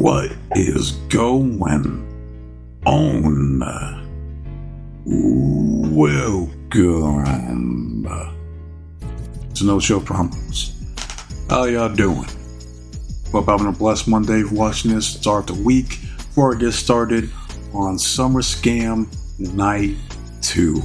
What is going on? Welcome to No Show Problems. How y'all doing? Hope having a blessed Monday watching this start the week. Before I get started on SummerScam Night 2.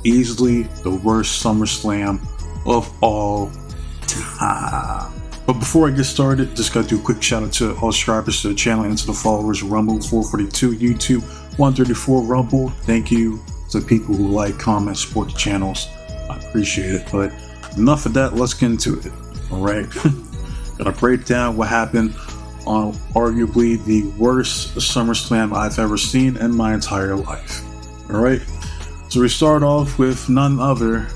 Easily the worst SummerSlam of all time. But before I get started, just gotta do a quick shout out to all subscribers to the channel and to the followers. Rumble 442, YouTube 134, Rumble. Thank you to the people who like, comment, support the channels. I appreciate it. But enough of that, let's get into it. Alright. Gonna break down what happened on arguably the worst SummerSlam I've ever seen in my entire life. Alright. So we start off with none other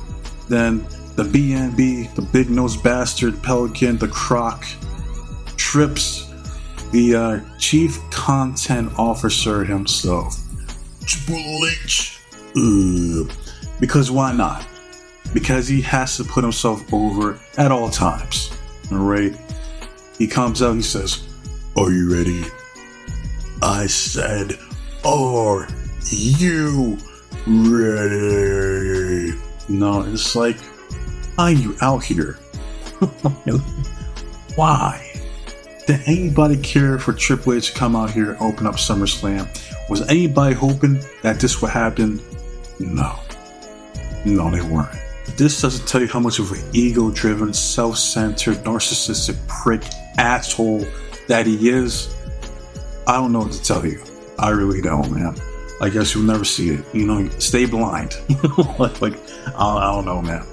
than the BNB, the big nosed bastard, Pelican, the Croc, trips the chief content officer himself, Triple H. Because why not? Because he has to put himself over at all times. Alright? He comes out, he says, "Are you ready?" I said, "Are you ready?" No, it's like, why are you out here? Why? Did anybody care for Triple H to come out here and open up SummerSlam? Was anybody hoping that this would happen? No, they weren't. This doesn't tell you how much of an ego-driven, self-centered, narcissistic prick asshole that he is. I don't know what to tell you. I really don't, man. I guess you'll never see it. You know, stay blind. like I don't know, man.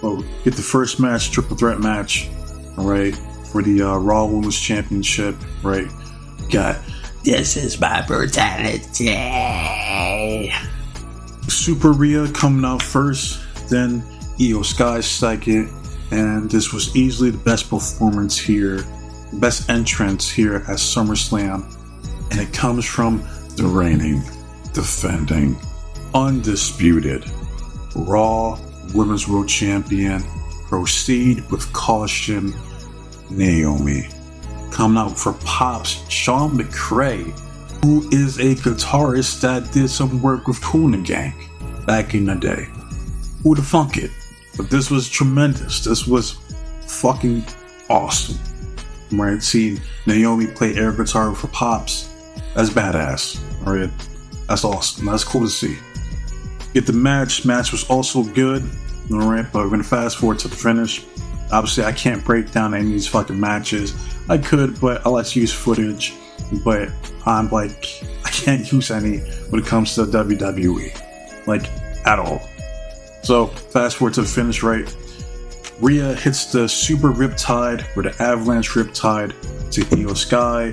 Well, get the first match, triple threat match, alright, for the Raw Women's Championship, right? Got "This is my brutality." Super Rhea coming out first, then Io Sky second, and this was easily the best performance here, best entrance here at SummerSlam, and it comes from the reigning, defending, undisputed Raw Women's World Champion, Proceed with Caution, Naomi. Coming out for Pops, Sean McCray, who is a guitarist that did some work with Kool and the Gang back in the day. Who'd have thunk it? But this was tremendous. This was fucking awesome. Right? Seeing Naomi play air guitar for Pops, that's badass. Alright? That's awesome. That's cool to see. Get the match. Match was also good. Alright, but we're gonna fast forward to the finish. Obviously, I can't break down any of these fucking matches. I could, but I like to use footage. But I'm like, I can't use any when it comes to WWE. Like, at all. So, fast forward to the finish, right? Rhea hits the Super Riptide, or the Avalanche Riptide, to Io Sky,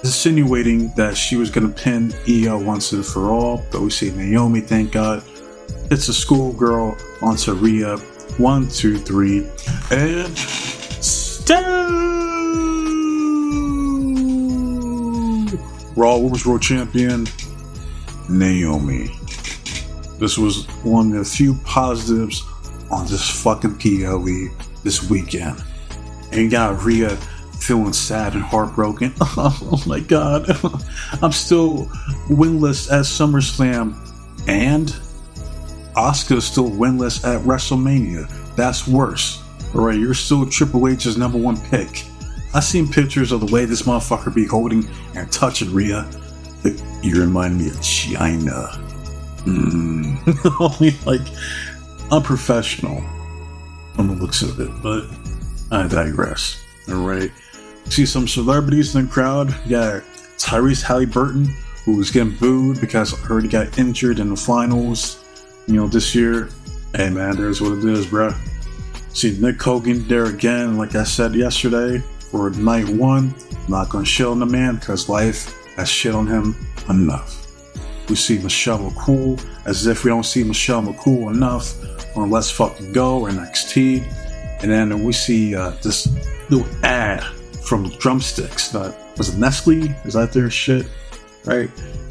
insinuating that she was gonna pin Io once and for all. But we see Naomi, thank God, hits a schoolgirl onto Rhea. 1, 2, 3, and Raw Women's World Champion, Naomi. This was one of the few positives on this fucking PLE this weekend. And you got Rhea feeling sad and heartbroken. Oh my god. I'm still winless at SummerSlam. And Asuka's still winless at WrestleMania. That's worse. Alright, you're still Triple H's #1 pick. I seen pictures of the way this motherfucker be holding and touching Rhea. You remind me of China. Like, unprofessional on the looks of it, but I digress. Alright. See some celebrities in the crowd. Yeah, Tyrese Halliburton, who was getting booed because I heard he got injured in the finals, this year. Hey man, there's what it is, bruh. See Nick Hogan there again, like I said yesterday, for night 1. Not gonna shit on the man because life has shit on him enough. We see Michelle McCool, as if we don't see Michelle McCool enough on Let's Fucking Go or NXT. And then we see this little ad from Drumsticks. Was it Nestle? Is that their shit? Right?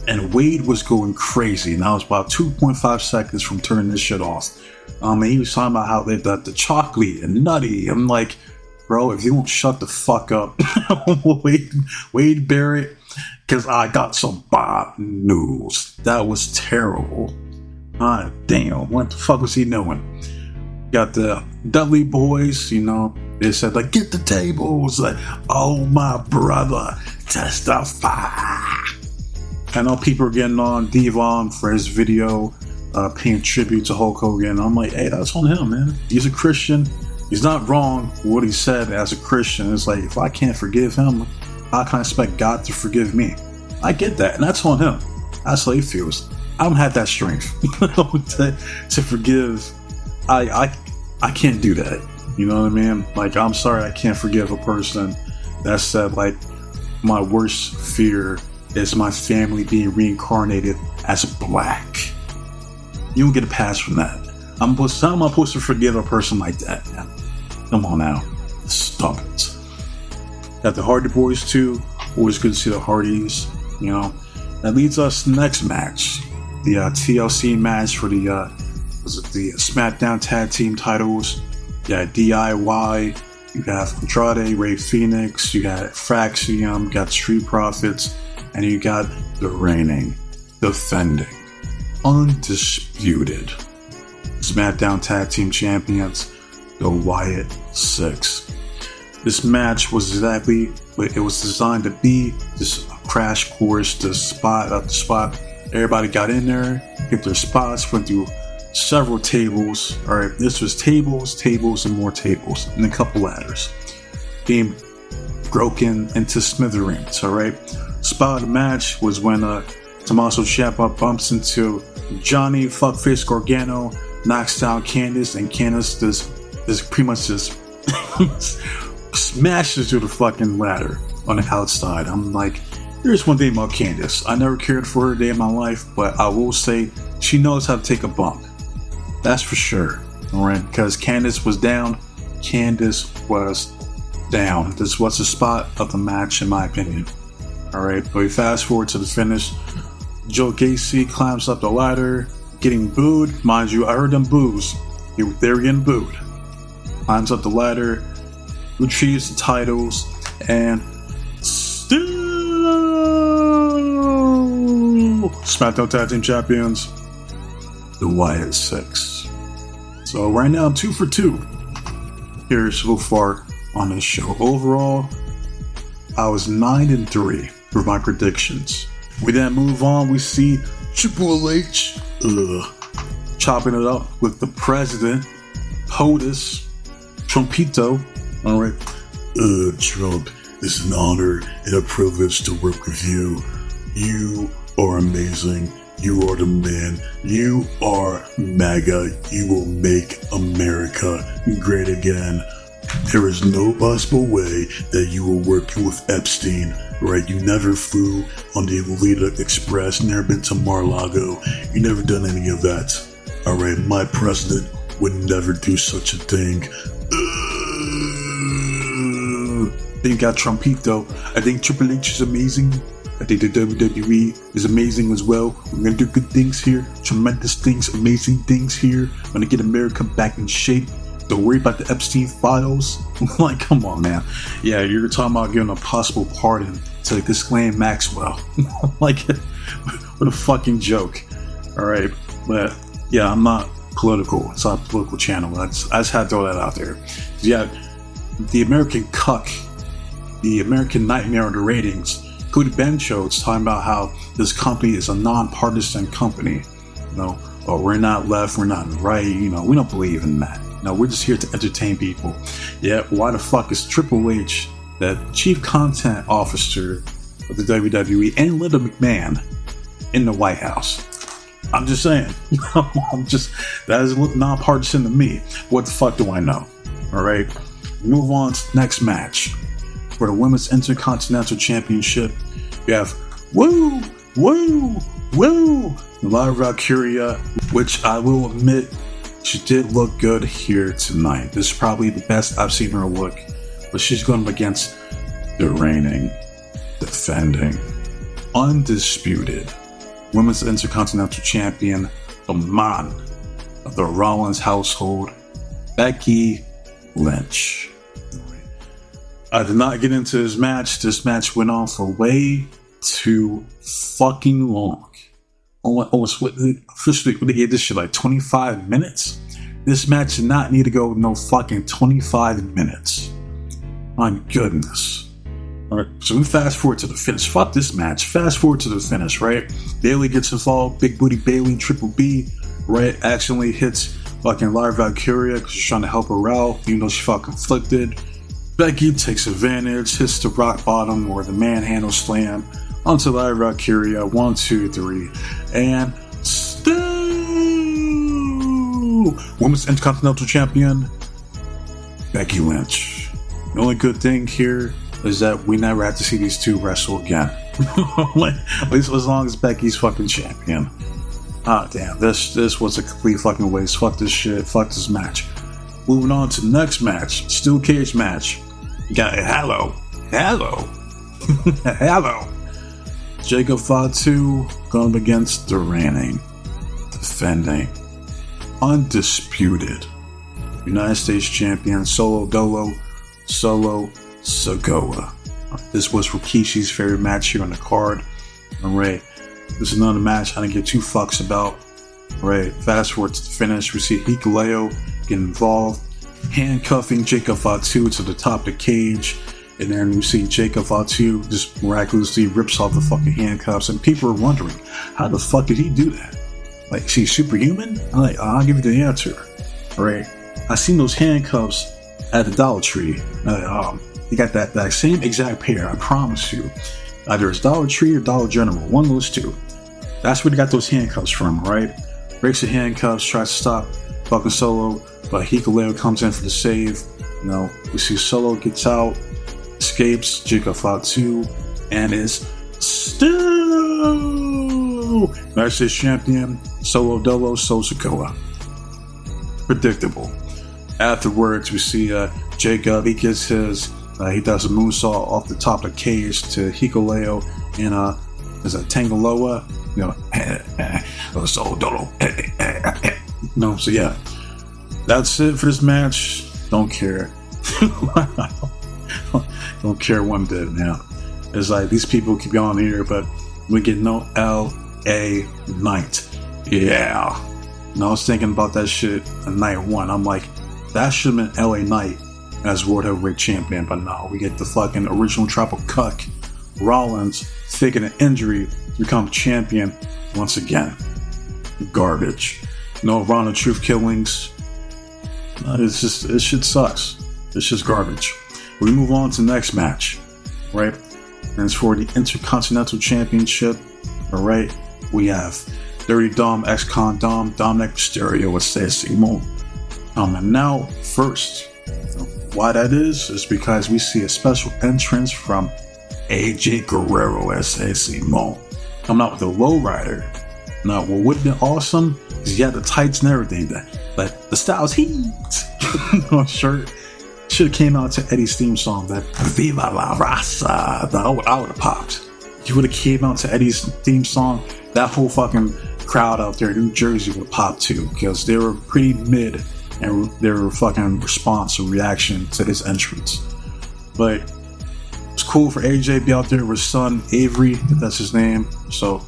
And Wade was going crazy, and I was about 2.5 seconds from turning this shit off. And he was talking about how they the chocolate and nutty. I'm like, bro, if you don't shut the fuck up, Wade Barrett, because I got some bad news. That was terrible. Ah, damn, what the fuck was he doing? Got the Dudley boys, you know, they said, like, get the tables. Like, oh, my brother, testify. I know people are getting on Devon for his video paying tribute to Hulk Hogan. I'm like, hey, that's on him, man. He's a Christian. He's not wrong with what he said as a Christian. It's like, if I can't forgive him, how can I expect God to forgive me? I get that, and that's on him. That's how he feels. I don't have that strength to forgive. I can't do that. You know what I mean? Like, I'm sorry, I can't forgive a person that said, like, my worst fear is my family being reincarnated as black. You don't get a pass from that. How am I supposed to forgive a person like that, man? Come on now. Stop it. Got the Hardy Boys too. Always good to see the Hardys. You know, that leads us to the next match. The TLC match for the SmackDown Tag Team titles. You got DIY. You got Andrade, Ray Phoenix. You got Fraxium. You got Street Profits. And you got the reigning, defending, undisputed SmackDown Tag Team Champions, the Wyatt Six. This match was exactly what it was designed to be. This crash course, the spot. Everybody got in there, hit their spots, went through several tables. All right, this was tables, and more tables, and a couple ladders being broken into smithereens. All right, spot of the match was when Tommaso Ciampa bumps into Johnny Fuckface Gargano, knocks down Candice, and Candice just pretty much just smashes through the fucking ladder on the outside. I'm like, here's one thing about Candice. I never cared for her a day in my life, but I will say she knows how to take a bump. That's for sure. Alright, because Candice was down. Candice was down. This was the spot of the match, in my opinion. Alright, but we fast forward to the finish. Joe Gacy climbs up the ladder, getting booed. Mind you, I heard them boos. They were getting booed. Climbs up the ladder, retrieves the titles, and still SmackDown Tag Team Champions, the Wyatt Six. So right now I'm 2 for 2 here so far on this show. Overall, I was 9-3 for my predictions. We then move on. We see Triple H chopping it up with the president, POTUS, Trumpito. All right, Trump, it's an honor and a privilege to work with you. You are amazing. You are the man. You are MAGA. You will make America great again. There is no possible way that you were working with Epstein, right? You never flew on the Alita Express, never been to Mar-a-Lago. You never done any of that. All right, my president would never do such a thing. Then you got Trumpito. I think Triple H is amazing. I think the WWE is amazing as well. We're going to do good things here. Tremendous things, amazing things here. We're going to get America back in shape. Don't worry about the Epstein files. Like, come on, man. Yeah, you're talking about giving a possible pardon to Ghislaine Maxwell. Like, what a fucking joke. Alright, but yeah, I'm not political. It's not a political channel. I just had to throw that out there. Yeah, the American cuck, the American nightmare of the ratings, Cody Bencho's talking about how this company is a non-partisan company. You know, oh, we're not left, we're not right. You know, we don't believe in that. No, we're just here to entertain people. Yeah, why the fuck is Triple H, the chief content officer of the WWE, and Linda McMahon in the White House? I'm just saying. That is non-partisan to me. What the fuck do I know? All right, move on to the next match. For the Women's Intercontinental Championship, we have Lyra Valkyria, which I will admit, she did look good here tonight. This is probably the best I've seen her look, but she's going up against the reigning, defending, undisputed Women's Intercontinental Champion, the man of the Rollins household, Becky Lynch. I did not get into this match. This match went on for way too fucking long. Almost officially they gave this shit like 25 minutes. This match did not need to go no fucking 25 minutes. My goodness. Alright, so we fast forward to the finish. Fuck this match. Fast forward to the finish, right? Bayley gets involved. Big Booty Bayley, Triple B, right? Accidentally hits fucking Lyra Valkyria because she's trying to help her out, even though she felt conflicted. Becky takes advantage, hits the rock bottom or the manhandle slam onto Lyra Valkyria. 1, 2, 3. And still Women's Intercontinental Champion, Becky Lynch. The only good thing here is that we never have to see these two wrestle again. At least as long as Becky's fucking champion. Ah, damn, this was a complete fucking waste. Fuck this shit. Fuck this match. Moving on to the next match. Steel cage match. Got hello. Jacob Fatu going up against the reigning, defending, undisputed United States champion Solo Sikoa. This was Rikishi's favorite match here on the card. Alright, this is another match I didn't give two fucks about. Alright, fast forward to the finish. We see Hikuleo get involved, handcuffing Jacob Fatu to the top of the cage. And then you see Jacob Fatu just miraculously rips off the fucking handcuffs. And people are wondering, how the fuck did he do that? Like, is he superhuman? I'll give you the answer. Alright, I seen those handcuffs at the Dollar Tree. You got that same exact pair, I promise you. Either it's Dollar Tree or Dollar General, one of those two. That's where they got those handcuffs from, right? Breaks the handcuffs, tries to stop fucking Solo, but Hikuleo comes in for the save. You know, we see Solo gets out, escapes Jacob Fatu, and is still United States champion Solo Sikoa. Predictable. Afterwards, we see Jacob. He gets his. He does a moonsault off the top of the cage to Hikuleo in is a Tangaloa. You know, Solo. No, so yeah, that's it for this match. Don't care. Don't care one bit now. It's like these people keep on here, but we get no LA Knight. Yeah. And I was thinking about that shit on night one. I'm like, that should have been LA Knight as World Heavyweight Champion, but no, we get the fucking original Tribal Cuck, Rollins, faking an injury to become champion once again. Garbage. No Ronda Truth killings. It's just, this shit sucks. It's just garbage. We move on to the next match, right? And it's for the Intercontinental Championship. Alright, we have Dirty Dom, ex-con Dom, Dominic Mysterio with Simon. And now, first, why that is because we see a special entrance from AJ Guerrero as Simon. Coming out with a lowrider. Now, what would have been awesome is he had the tights and everything. But the Styles Heat shirt should have came out to Eddie's theme song, that Viva la Raza. I would have popped. He would have came out to Eddie's theme song. That whole fucking crowd out there in New Jersey would have popped too, because they were pretty mid and their fucking response or reaction to his entrance. But it's cool for AJ to be out there with his son Avery, if that's his name. So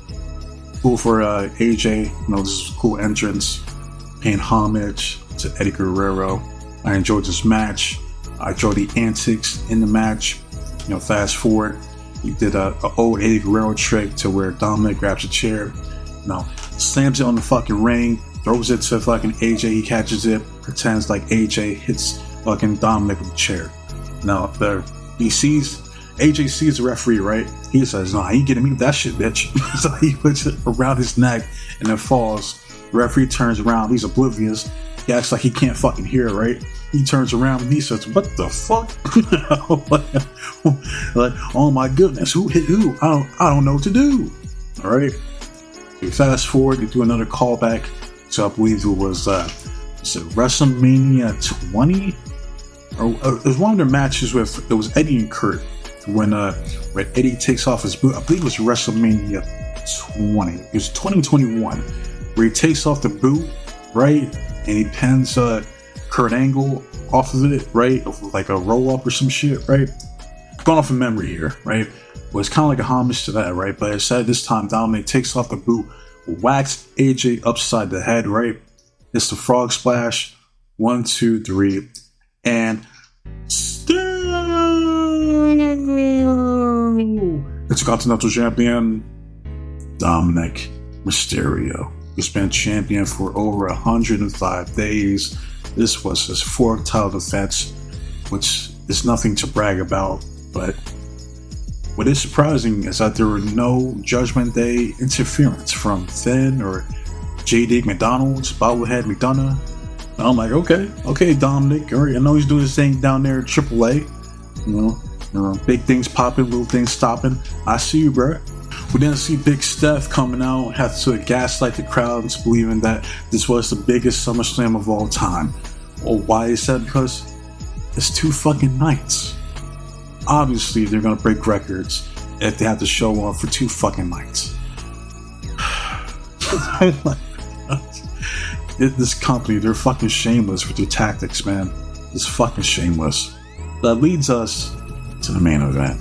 cool for AJ. You know, this is a cool entrance, paying homage to Eddie Guerrero. I enjoyed this match. I enjoyed the antics in the match. You know, fast forward, he did a old Eddie Guerrero trick to where Dominic grabs a chair, you know, slams it on the fucking ring, throws it to fucking AJ. He catches it, pretends like AJ hits fucking Dominic with a chair. Now, AJ sees the referee, right? He says, "Nah, you getting me with that shit, bitch." So he puts it around his neck and then falls. The referee turns around. He's oblivious. He acts like he can't fucking hear, right? He turns around and he says, "What the fuck?" Like, oh my goodness, who hit who? I don't know what to do. All right. We fast forward to do another callback. So I believe it was WrestleMania 20, or it was one of their matches with it was Eddie and Kurt when Eddie takes off his boot. I believe it was WrestleMania 20. It was 2021 where he takes off the boot, right, and he pins Kurt Angle off of it, right, like a roll up or some shit, right. going off of memory here, right? Well, it's kind of like a homage to that, right? But instead this time, Dominic takes off the boot, whacks AJ upside the head, right? It's the frog splash. 1, 2, 3, and Intercontinental Champion Dominic Mysterio. He's been champion for over 105 days. This was his 4th title defense, which is nothing to brag about, but what is surprising is that there were no Judgment Day interference from Finn or JD McDonald's, Bobblehead McDonough. And I'm like, okay, Dominic. All right, I know he's doing his thing down there at AAA. You know, big things popping, little things stopping. I see you, bro. We didn't see Big Steph coming out, have to gaslight the crowd into believing that this was the biggest SummerSlam of all time. Well, why is that? Because it's 2 fucking nights. Obviously, they're gonna break records if they have to show up for 2 fucking nights. This company, they're fucking shameless with their tactics, man. It's fucking shameless. That leads us to the main event.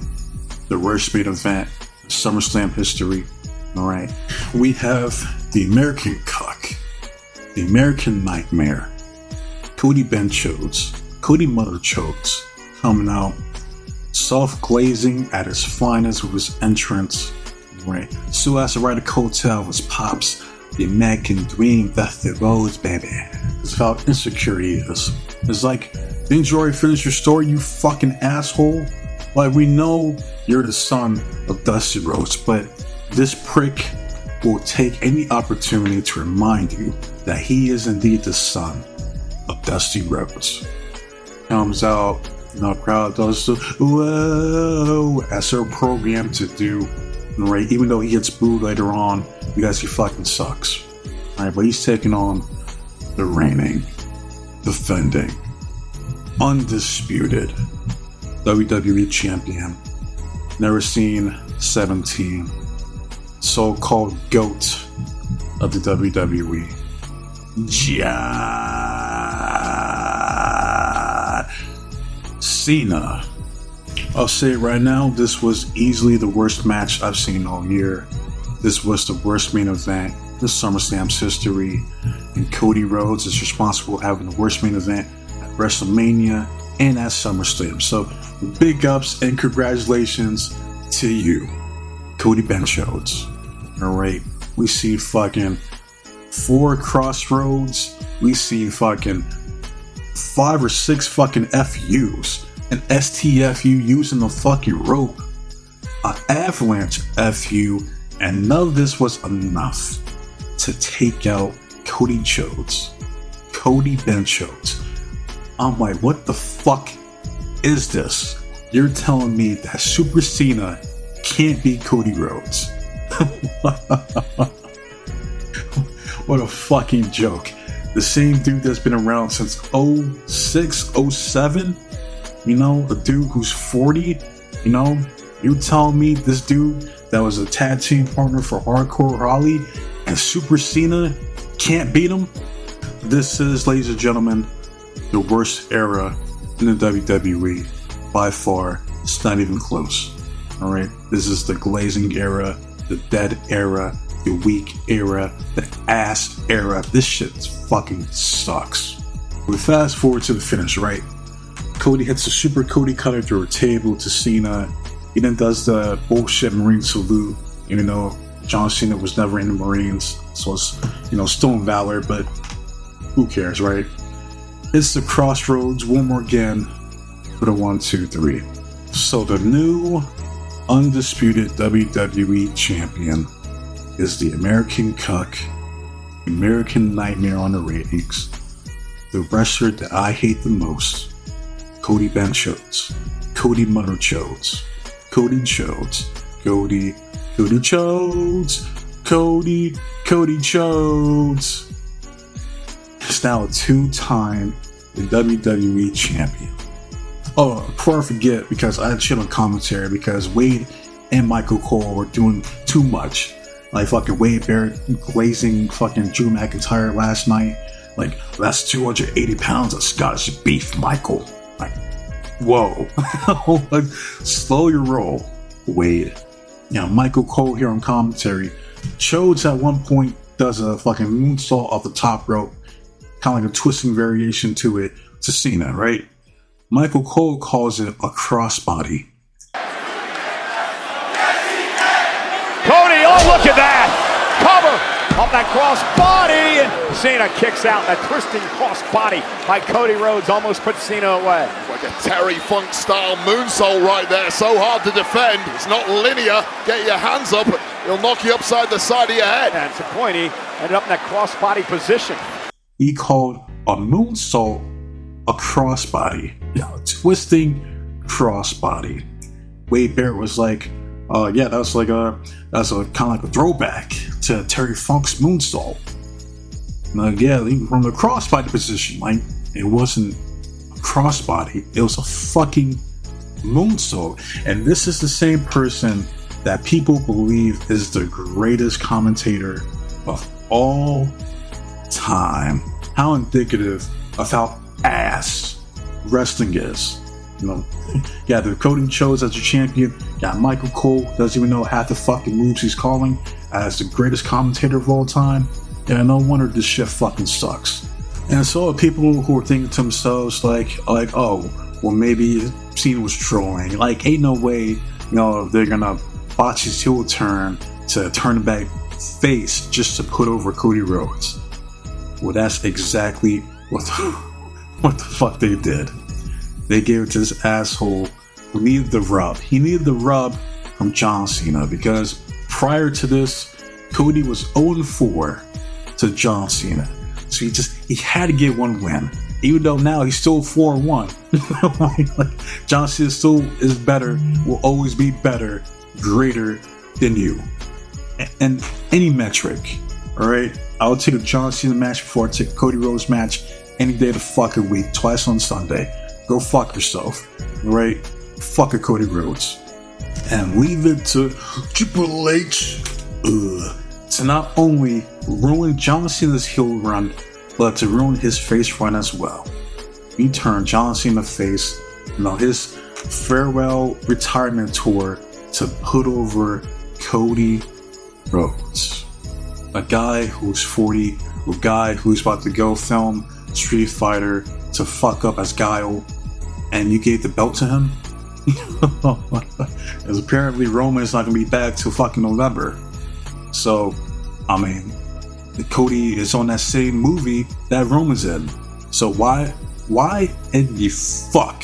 The worst main event in SummerSlam history. Alright. We have the American Cuck, the American Nightmare, Cody Benchodes, Cody Mother Chokes, coming out self-glazing at his finest with his entrance. Right. So as to ride a coattail of his pops, the American Dream, that's the Rhodes, baby. It's how insecure he is. It's like, didn't you already finish your story, you fucking asshole? Like, we know you're the son of Dusty Rhodes, but this prick will take any opportunity to remind you that he is indeed the son of Dusty Rhodes. Comes out, crowd does the whoa, as they're programmed to do. Right, even though he gets booed later on because he fucking sucks. Alright, but he's taking on the reigning, defending, undisputed WWE champion. Never seen 17. So-called GOAT of the WWE. John Cena. I'll say it right now, this was easily the worst match I've seen all year. This was the worst main event in SummerSlam's history, and Cody Rhodes is responsible for having the worst main event at WrestleMania and at SummerSlam. So, big ups and congratulations to you, Cody Benchodes. Alright, we see fucking 4 crossroads, we see fucking 5 or 6 fucking FUs. An STFU using the fucking rope, an avalanche FU, and none of this was enough to take out Cody Benchodes. I'm like, what the fuck is this? You're telling me that Super Cena can't beat Cody Rhodes? What a fucking joke. The same dude that's been around since 06, 07? You know, a dude who's 40, you know, you telling me this dude that was a tag team partner for Hardcore Holly and Super Cena can't beat him? This is, ladies and gentlemen, the worst era in the WWE. By far, it's not even close. Alright, this is the glazing era, the dead era, the weak era, the ass era. This shit fucking sucks. We fast forward to the finish, right? Cody hits a super Cody cutter through a table to Cena. He then does the bullshit Marine salute, even though John Cena was never in the Marines. So it's, still in Valor, but who cares, right? It's the Crossroads one more again for the 1, 2, 3. So the new undisputed WWE champion is the American Cuck, American Nightmare on the ratings, the wrestler that I hate the most, Cody Benchodes, Cody Mother Chodes, Cody Chodes, Cody Chodes, Cody Chodes. He's now a 2-time WWE champion. Oh, before I forget, because I had shit on commentary because Wade and Michael Cole were doing too much. Like fucking Wade Barrett glazing fucking Drew McIntyre last night. Like, that's 280 pounds of Scottish beef, Michael. Like, Whoa. Slow your roll, Wade. Michael Cole here on commentary. Rhodes at one point does a fucking moonsault off the top rope, kind of like a twisting variation to it, to Cena, right? Michael Cole calls it a crossbody. Cody, oh look at that! Cover off that crossbody, and Cena kicks out. That twisting crossbody by Cody Rhodes almost puts Cena away. Like a Terry Funk style moonsault right there. So hard to defend. It's not linear. Get your hands up. He'll knock you upside the side of your head. And to point, he ended up in that crossbody position. He called a moonsault a crossbody. Twisting crossbody. Wade Barrett was like, yeah, that's a kind of like a throwback to Terry Funk's moonsault. Yeah, from the crossbody position, like it wasn't a crossbody, it was a fucking moonsault. And this is the same person that people believe is the greatest commentator of all time. How indicative of how ass wrestling is. Yeah, the Cody chose as the champion. Got Michael Cole, doesn't even know half the fucking moves he's calling, as the greatest commentator of all time. Yeah, no wonder this shit fucking sucks. And so people who are thinking to themselves like, oh, well maybe Cena was trolling. Like, ain't no way, they're gonna botch his heel turn to turn back face just to put over Cody Rhodes. Well, that's exactly what the fuck they did. They gave it to this asshole who needed the rub. He needed the rub from John Cena because prior to this, Cody was 0-4 to John Cena. So he had to get one win. Even though now he's still 4-1. John Cena still is better, will always be better, greater than you. And any metric, alright? I would take a John Cena match before I take a Cody Rhodes match any day of the fucking week, twice on Sunday. Go fuck yourself, right? Fuck a Cody Rhodes. And leave it to Triple H to not only ruin John Cena's heel run, but to ruin his face run as well. He turned John Cena face, his farewell retirement tour to put over Cody Rhodes. A guy who's 40, a guy who's about to go film Street Fighter to fuck up as Guile, and you gave the belt to him? As apparently Roman is not going to be back till fucking November. So, Cody is on that same movie that Roman's in. So why in the fuck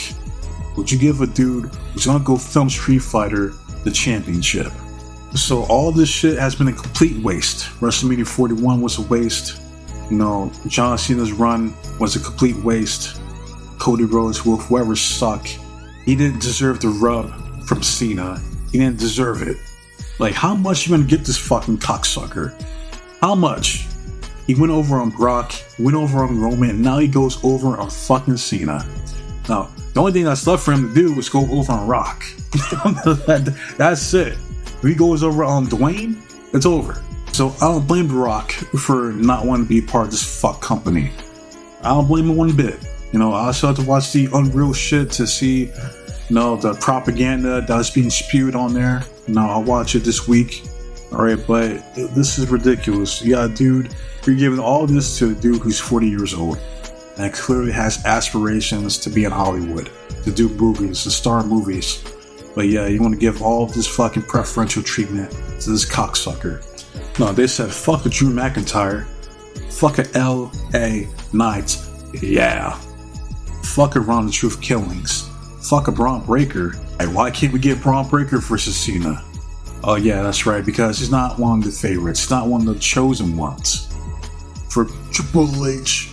would you give a dude who's going to go film Street Fighter the championship? So all this shit has been a complete waste. WrestleMania 41 was a waste. John Cena's run was a complete waste. Cody Rhodes, whoever suck, he didn't deserve the rub from Cena. He didn't deserve it. Like, how much you gonna get this fucking cocksucker? How much? He went over on Brock, went over on Roman, and now he goes over on fucking Cena. Now, the only thing that's left for him to do is go over on Rock. That's it. If he goes over on Dwayne, it's over. So I don't blame The Rock for not wanting to be part of this fuck company. I don't blame him one bit. I still have to watch the unreal shit to see, the propaganda that's being spewed on there. I'll watch it this week. Alright, but this is ridiculous. Yeah, dude, you're giving all this to a dude who's 40 years old and clearly has aspirations to be in Hollywood, to do movies, to star movies. But yeah, you want to give all this fucking preferential treatment to this cocksucker. No, they said fuck a Drew McIntyre, fuck a L.A. Knight, yeah. Fuck a Ron the Truth Killings, fuck a Braun Breaker. Hey, why can't we get Braun Breaker versus Cena? Oh yeah, that's right, because he's not one of the favorites, he's not one of the chosen ones. For Triple H,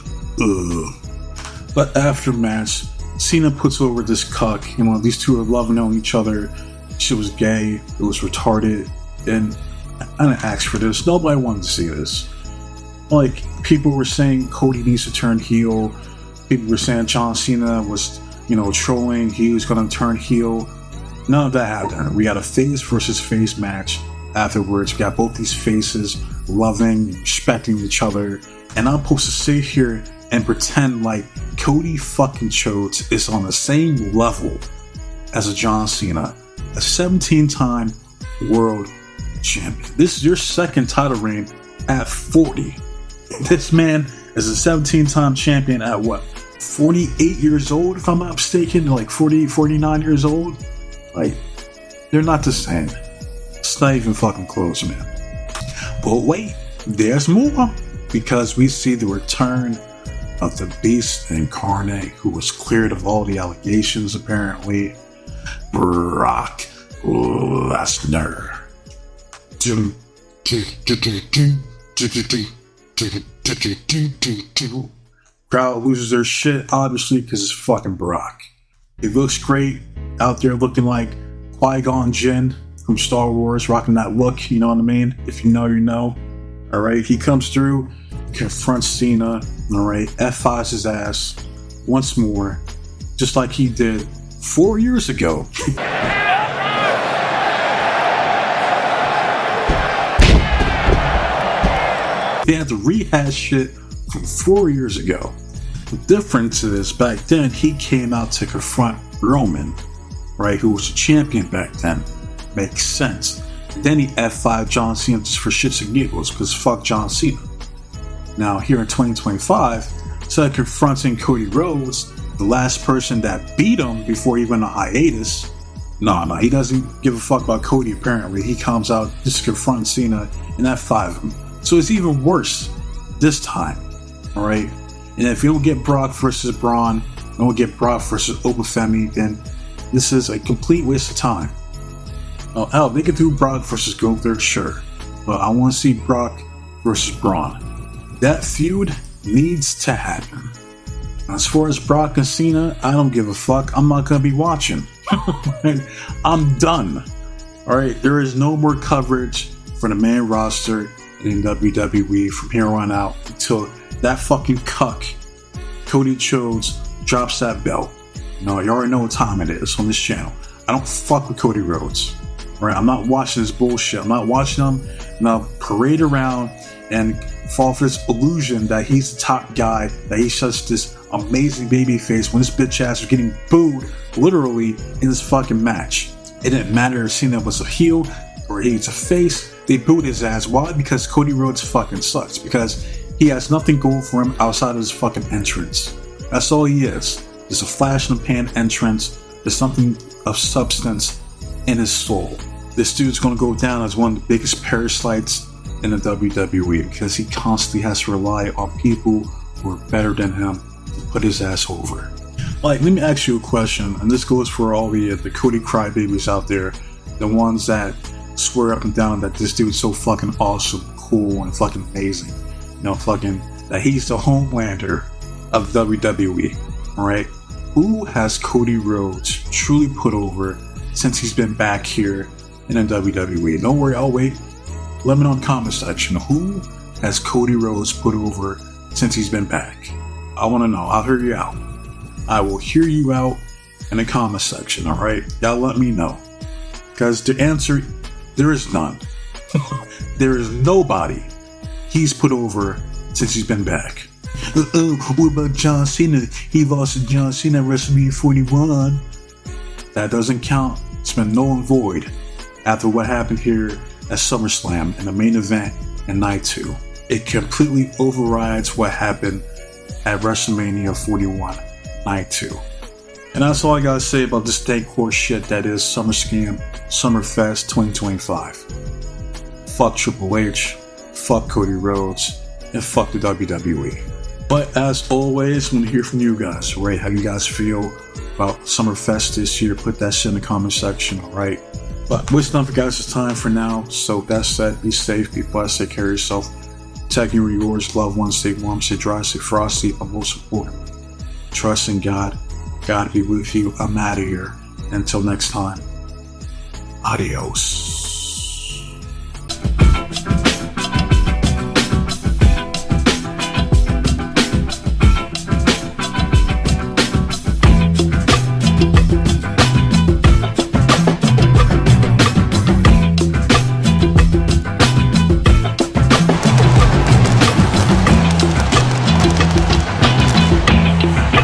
But after match, Cena puts over this cuck, these two are loving on each other. She was gay, it was retarded, and I didn't ask for this. Nobody wanted to see this. Like, people were saying Cody needs to turn heel. People were saying John Cena was, trolling. He was going to turn heel. None of that happened. We got a face versus face match afterwards. We got both these faces loving, respecting each other. And I'm supposed to sit here and pretend like Cody fucking Rhodes is on the same level as a John Cena, a 17-time world champion. This is your second title reign at 40. This man is a 17-time champion at what? 48 years old, if I'm not mistaken, like 49 years old. Like, they're not the same. It's not even fucking close, man. But wait, there's more, because we see the return of the Beast Incarnate, who was cleared of all the allegations, apparently. Brock Lesnar. Crowd loses their shit, obviously, because it's fucking Brock. He looks great out there, looking like Qui-Gon Jinn from Star Wars, rocking that look, you know what I mean? If you know, you know. Alright, he comes through, confronts Cena, alright, F5s his ass once more, just like he did 4 years ago. They had to rehash shit from 4 years ago. The difference is, back then, he came out to confront Roman, right, who was a champion back then. Makes sense. Then he F5 John Cena just for shits and giggles, because fuck John Cena. Now, here in 2025, instead of confronting Cody Rhodes, the last person that beat him before he went on hiatus, no, he doesn't give a fuck about Cody, apparently. He comes out just to confront Cena and F5 him. So it's even worse this time, alright? And if you don't get Brock versus Braun, don't get Brock versus Obafemi, then this is a complete waste of time. Oh, hell, they can do Brock versus Gunther, sure. But I want to see Brock versus Braun. That feud needs to happen. As far as Brock and Cena, I don't give a fuck. I'm not going to be watching. I'm done. Alright, there is no more coverage for the main roster in WWE from here on out until that fucking cuck, Cody Rhodes, drops that belt. No, you already know what time it is on this channel. I don't fuck with Cody Rhodes. Right? I'm not watching this bullshit. I'm not watching him now parade around and fall for this illusion that he's the top guy, that he's such this amazing baby face when this bitch ass was getting booed literally in this fucking match. It didn't matter if Cena was a heel or he's a face, they booed his ass. Why? Because Cody Rhodes fucking sucks. Because he has nothing going for him outside of his fucking entrance. That's all he is. It's a flash in the pan entrance. There's something of substance in his soul. This dude's gonna go down as one of the biggest parasites in the WWE because he constantly has to rely on people who are better than him to put his ass over. Like, let me ask you a question, and this goes for all the Cody crybabies out there, the ones that swear up and down that this dude's so fucking awesome, cool, and fucking amazing. You know, fucking, that he's the Homelander of WWE, alright? Who has Cody Rhodes truly put over since he's been back here in the WWE? Don't worry, I'll wait. Let me know in the comment section. Who has Cody Rhodes put over since he's been back? I want to know. I'll hear you out. I will hear you out in the comment section, alright? Y'all let me know. Because the answer, there is none. There is nobody he's put over since he's been back. What about John Cena? He lost to John Cena at WrestleMania 41. That doesn't count. It's been null and void after what happened here at SummerSlam in the main event in Night 2. It completely overrides what happened at WrestleMania 41 Night 2. And that's all I gotta say about this dank horse shit that is SummerScam Summerfest 2025. Fuck Triple H, fuck Cody Rhodes, and fuck the WWE. But as always, I want to hear from you guys, right? How you guys feel about Summerfest this year? Put that shit in the comment section, alright? But wasting on for guys, it's time for now. So that said, be safe, be blessed, take care of yourself. Protect you and yours, loved ones, stay warm, stay dry, stay frosty, but most important, trust in God. God be with you. I'm out of here. Until next time, adios.